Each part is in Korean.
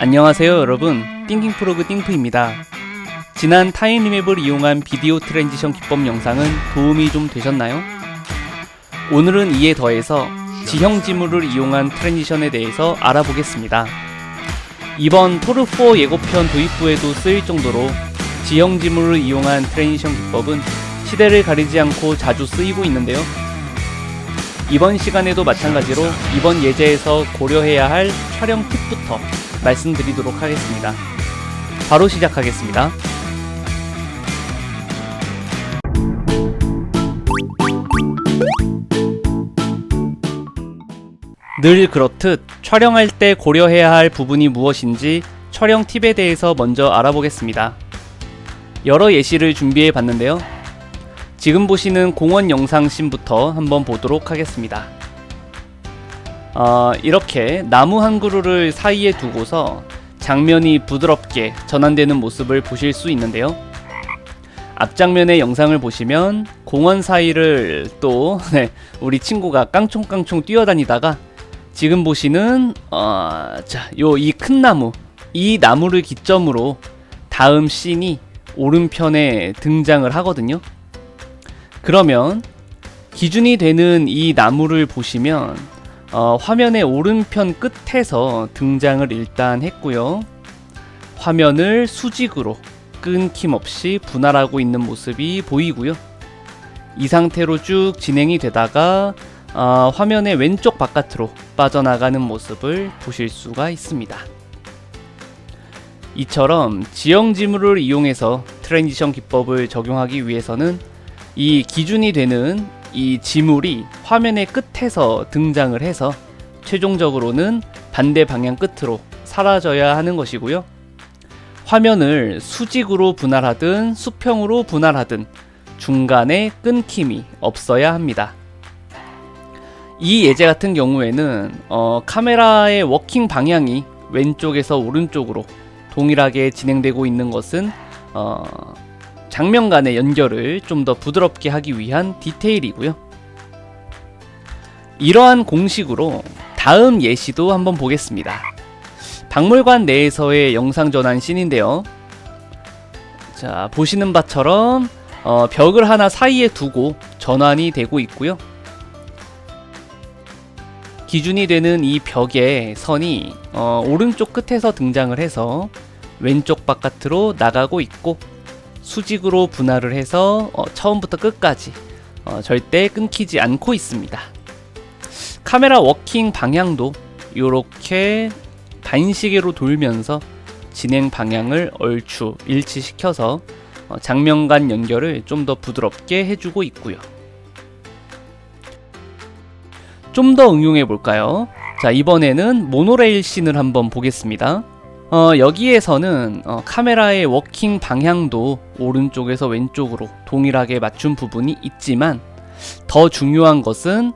안녕하세요 여러분, 띵킹프로그 띵프입니다. 지난 타임리맵을 이용한 비디오 트랜지션 기법 영상은 도움이 좀 되셨나요? 오늘은 이에 더해서 지형 지물을 이용한 트랜지션에 대해서 알아보겠습니다. 이번 토르4 예고편 도입부에도 쓰일 정도로 지형 지물을 이용한 트랜지션 기법은 시대를 가리지 않고 자주 쓰이고 있는데요. 이번 시간에도 마찬가지로 이번 예제에서 고려해야 할 촬영 팁부터 말씀드리도록 하겠습니다. 바로 시작하겠습니다. 늘 그렇듯 촬영할 때 고려해야 할 부분이 무엇인지 촬영 팁에 대해서 먼저 알아보겠습니다. 여러 예시를 준비해 봤는데요. 지금 보시는 공원 영상 씬부터 한번 보도록 하겠습니다. 이렇게 나무 한 그루를 사이에 두고서 장면이 부드럽게 전환되는 모습을 보실 수 있는데요. 앞장면의 영상을 보시면 공원 사이를 또 우리 친구가 깡총깡총 뛰어다니다가 지금 보시는 이 큰 나무, 이 나무를 기점으로 다음 씬이 오른편에 등장을 하거든요. 그러면 기준이 되는 이 나무를 보시면 화면의 오른편 끝에서 등장을 일단 했고요. 화면을 수직으로 끊김없이 분할하고 있는 모습이 보이고요. 이 상태로 쭉 진행이 되다가 화면의 왼쪽 바깥으로 빠져나가는 모습을 보실 수가 있습니다. 이처럼 지형 지물을 이용해서 트랜지션 기법을 적용하기 위해서는 이 기준이 되는 이 지물이 화면의 끝에서 등장을 해서 최종적으로는 반대 방향 끝으로 사라져야 하는 것이고요. 화면을 수직으로 분할하든 수평으로 분할하든 중간에 끊김이 없어야 합니다. 이 예제 같은 경우에는 카메라의 워킹 방향이 왼쪽에서 오른쪽으로 동일하게 진행되고 있는 것은 장면 간의 연결을 좀 더 부드럽게 하기 위한 디테일이고요. 이러한 공식으로 다음 예시도 한번 보겠습니다. 박물관 내에서의 영상 전환 씬인데요. 자, 보시는 바처럼 벽을 하나 사이에 두고 전환이 되고 있고요. 기준이 되는 이 벽의 선이 오른쪽 끝에서 등장을 해서 왼쪽 바깥으로 나가고 있고 수직으로 분할을 해서 처음부터 끝까지 절대 끊기지 않고 있습니다. 카메라 워킹 방향도 이렇게 반시계로 돌면서 진행 방향을 얼추 일치시켜서 장면 간 연결을 좀 더 부드럽게 해주고 있고요. 좀 더 응용해 볼까요? 자, 이번에는 모노레일 씬을 한번 보겠습니다. 여기에서는 카메라의 워킹 방향도 오른쪽에서 왼쪽으로 동일하게 맞춘 부분이 있지만 더 중요한 것은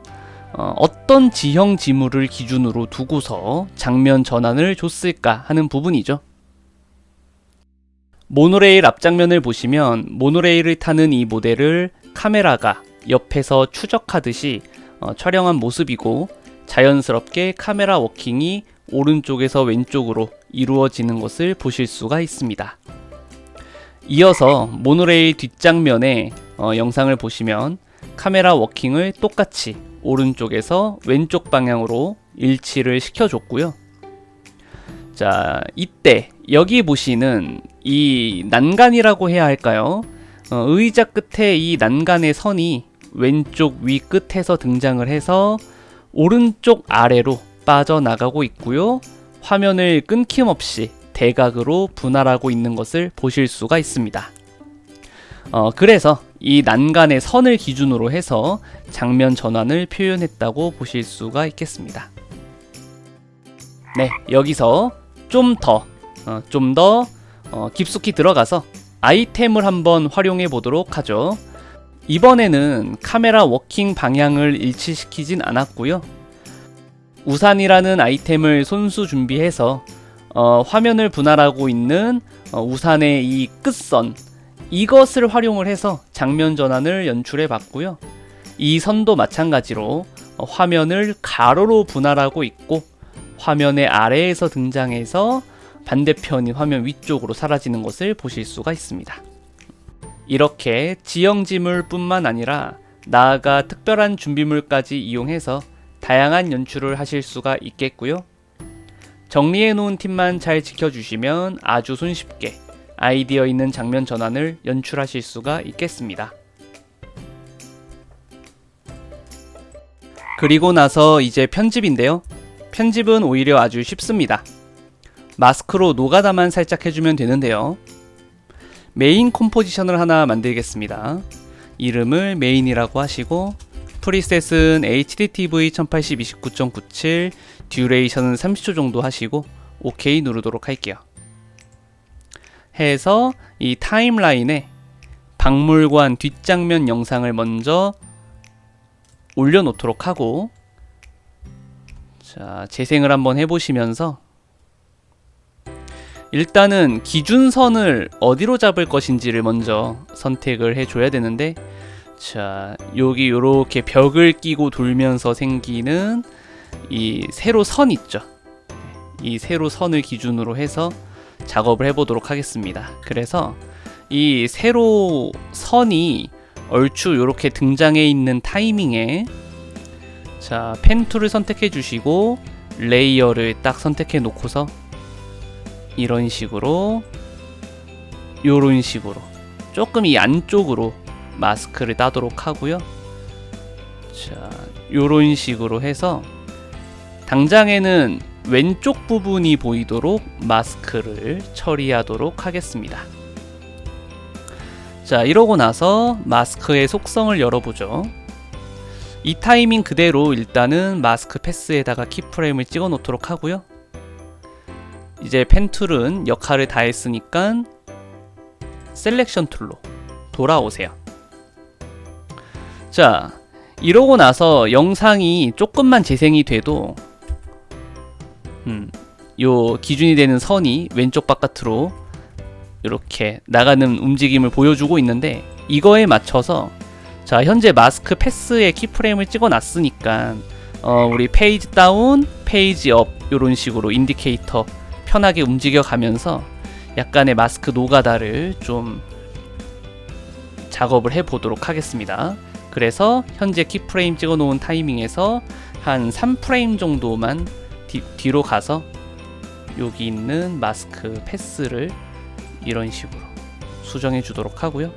어떤 지형 지물을 기준으로 두고서 장면 전환을 줬을까 하는 부분이죠. 모노레일 앞장면을 보시면 모노레일을 타는 이 모델을 카메라가 옆에서 추적하듯이 촬영한 모습이고 자연스럽게 카메라 워킹이 오른쪽에서 왼쪽으로 이루어지는 것을 보실 수가 있습니다. 이어서 모노레일 뒷장면의 영상을 보시면 카메라 워킹을 똑같이 오른쪽에서 왼쪽 방향으로 일치를 시켜줬고요. 자, 이때 여기 보시는 이 난간이라고 해야 할까요? 의자 끝에 이 난간의 선이 왼쪽 위 끝에서 등장을 해서 오른쪽 아래로 빠져나가고 있고요. 화면을 끊김없이 대각으로 분할하고 있는 것을 보실 수가 있습니다. 그래서 이 난간의 선을 기준으로 해서 장면 전환을 표현했다고 보실 수가 있겠습니다. 네, 여기서 좀 더 깊숙이 들어가서 아이템을 한번 활용해 보도록 하죠. 이번에는 카메라 워킹 방향을 일치시키진 않았고요. 우산이라는 아이템을 손수 준비해서 화면을 분할하고 있는 우산의 이 끝선, 이것을 활용을 해서 장면 전환을 연출해 봤고요. 이 선도 마찬가지로 화면을 가로로 분할하고 있고 화면의 아래에서 등장해서 반대편인 화면 위쪽으로 사라지는 것을 보실 수가 있습니다. 이렇게 지형지물 뿐만 아니라 나아가 특별한 준비물까지 이용해서 다양한 연출을 하실 수가 있겠고요. 정리해 놓은 팁만 잘 지켜주시면 아주 손쉽게 아이디어 있는 장면 전환을 연출하실 수가 있겠습니다. 그리고 나서 이제 편집인데요. 편집은 오히려 아주 쉽습니다. 마스크로 노가다만 살짝 해주면 되는데요. 메인 컴포지션을 하나 만들겠습니다. 이름을 메인이라고 하시고 프리셋은 HDTV 1080 29.97, 듀레이션은 30초 정도 하시고 OK 누르도록 할게요. 해서 이 타임라인에 박물관 뒷장면 영상을 먼저 올려놓도록 하고, 자, 재생을 한번 해보시면서 일단은 기준선을 어디로 잡을 것인지를 먼저 선택을 해줘야 되는데, 자, 여기 요렇게 벽을 끼고 돌면서 생기는 이 세로 선 있죠. 이 세로 선을 기준으로 해서 작업을 해보도록 하겠습니다. 그래서 이 세로 선이 얼추 요렇게 등장해 있는 타이밍에, 자, 펜 툴을 선택해 주시고 레이어를 딱 선택해 놓고서 이런 식으로, 요런 식으로 조금 이 안쪽으로 마스크를 따도록 하고요. 자, 요런 식으로 해서 당장에는 왼쪽 부분이 보이도록 마스크를 처리하도록 하겠습니다. 자, 이러고 나서 마스크의 속성을 열어보죠. 이 타이밍 그대로 일단은 마스크 패스에다가 키프레임을 찍어 놓도록 하고요. 이제 펜 툴은 역할을 다 했으니까 셀렉션 툴로 돌아오세요. 자, 이러고 나서 영상이 조금만 재생이 돼도 요 기준이 되는 선이 왼쪽 바깥으로 이렇게 나가는 움직임을 보여주고 있는데, 이거에 맞춰서, 자, 현재 마스크 패스에 키프레임을 찍어 놨으니까 우리 페이지 다운, 페이지 업 요런 식으로 인디케이터 편하게 움직여 가면서 약간의 마스크 노가다를 좀 작업을 해 보도록 하겠습니다. 그래서 현재 키프레임 찍어 놓은 타이밍에서 한 3프레임 정도만 뒤로 가서 여기 있는 마스크 패스를 이런 식으로 수정해 주도록 하고요.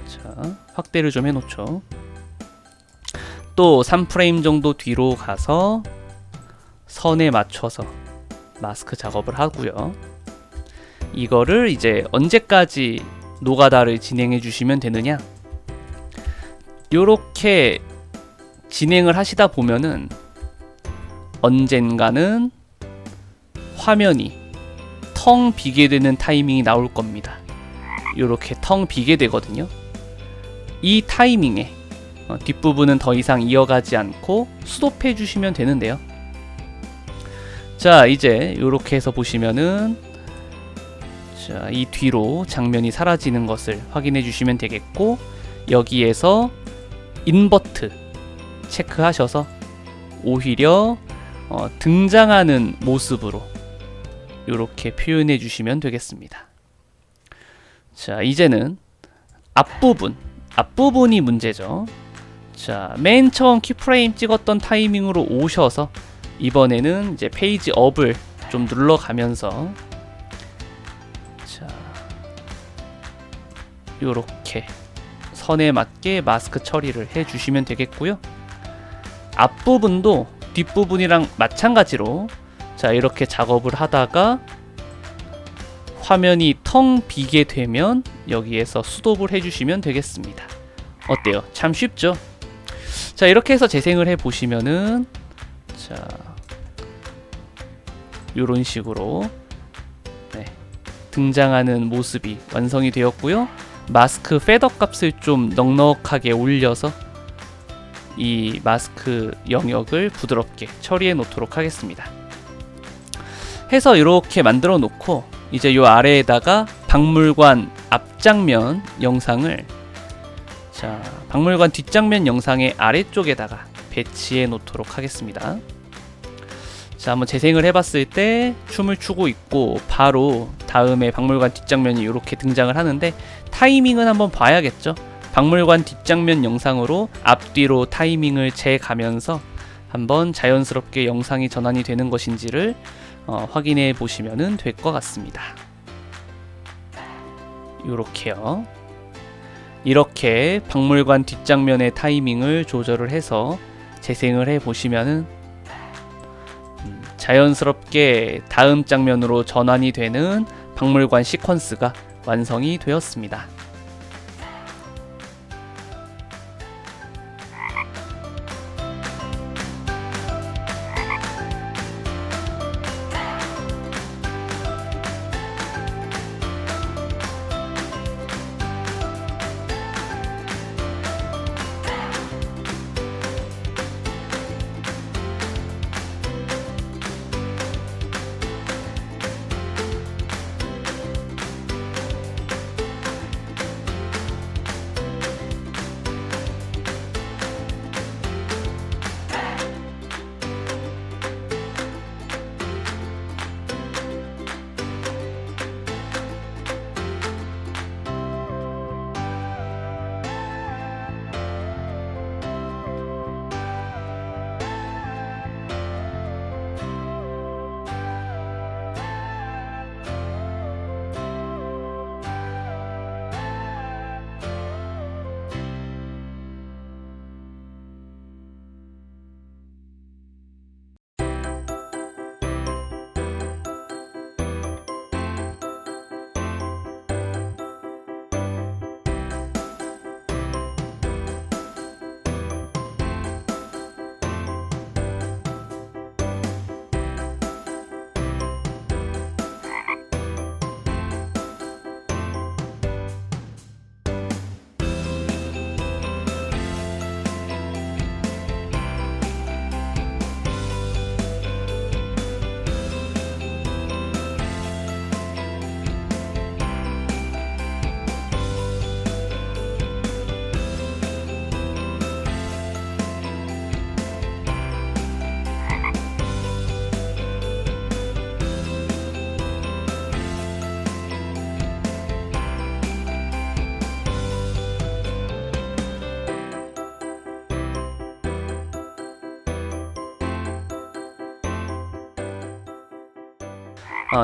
자, 확대를 좀 해놓죠. 또 3프레임 정도 뒤로 가서 선에 맞춰서 마스크 작업을 하고요. 이거를 이제 언제까지 노가다를 진행해 주시면 되느냐, 요렇게 진행을 하시다 보면은 언젠가는 화면이 텅 비게 되는 타이밍이 나올 겁니다. 요렇게 텅 비게 되거든요. 이 타이밍에 뒷부분은 더 이상 이어가지 않고 스톱해 주시면 되는데요. 자, 이제 요렇게 해서 보시면은, 자, 이 뒤로 장면이 사라지는 것을 확인해 주시면 되겠고, 여기에서 인버트 체크하셔서 오히려 등장하는 모습으로 요렇게 표현해 주시면 되겠습니다. 자, 이제는 앞부분이 문제죠. 자, 맨 처음 키프레임 찍었던 타이밍으로 오셔서 이번에는 이제 페이지 업을 좀 눌러가면서, 자, 요렇게 선에 맞게 마스크 처리를 해주시면 되겠고요. 앞부분도 뒷부분이랑 마찬가지로, 자, 이렇게 작업을 하다가 화면이 텅 비게 되면 여기에서 스톱을 해주시면 되겠습니다. 어때요? 참 쉽죠? 자, 이렇게 해서 재생을 해보시면은, 자, 요런 식으로 등장하는 모습이 완성이 되었고요. 마스크 패더 값을 좀 넉넉하게 올려서 이 마스크 영역을 부드럽게 처리해 놓도록 하겠습니다. 해서 이렇게 만들어 놓고, 이제 요 아래에다가 박물관 앞장면 영상을, 자, 박물관 뒷장면 영상의 아래쪽에다가 배치해 놓도록 하겠습니다. 자, 한번 재생을 해봤을 때 춤을 추고 있고 바로 다음에 박물관 뒷장면이 이렇게 등장을 하는데, 타이밍은 한번 봐야겠죠. 박물관 뒷장면 영상으로 앞뒤로 타이밍을 재가면서 한번 자연스럽게 영상이 전환이 되는 것인지를 확인해 보시면 될 것 같습니다. 요렇게요. 이렇게 박물관 뒷장면의 타이밍을 조절을 해서 재생을 해 보시면은 자연스럽게 다음 장면으로 전환이 되는 박물관 시퀀스가 완성이 되었습니다.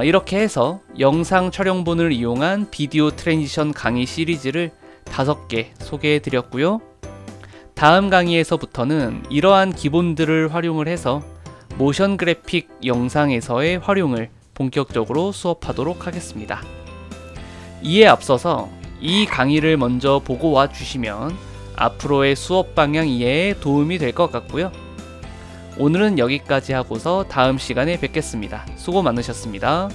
이렇게 해서 영상 촬영본을 이용한 비디오 트랜지션 강의 시리즈를 5개 소개해 드렸고요. 다음 강의에서부터는 이러한 기본들을 활용을 해서 모션 그래픽 영상에서의 활용을 본격적으로 수업하도록 하겠습니다. 이에 앞서서 이 강의를 먼저 보고 와 주시면 앞으로의 수업 방향 이해에 도움이 될 것 같고요. 오늘은 여기까지 하고서 다음 시간에 뵙겠습니다. 수고 많으셨습니다.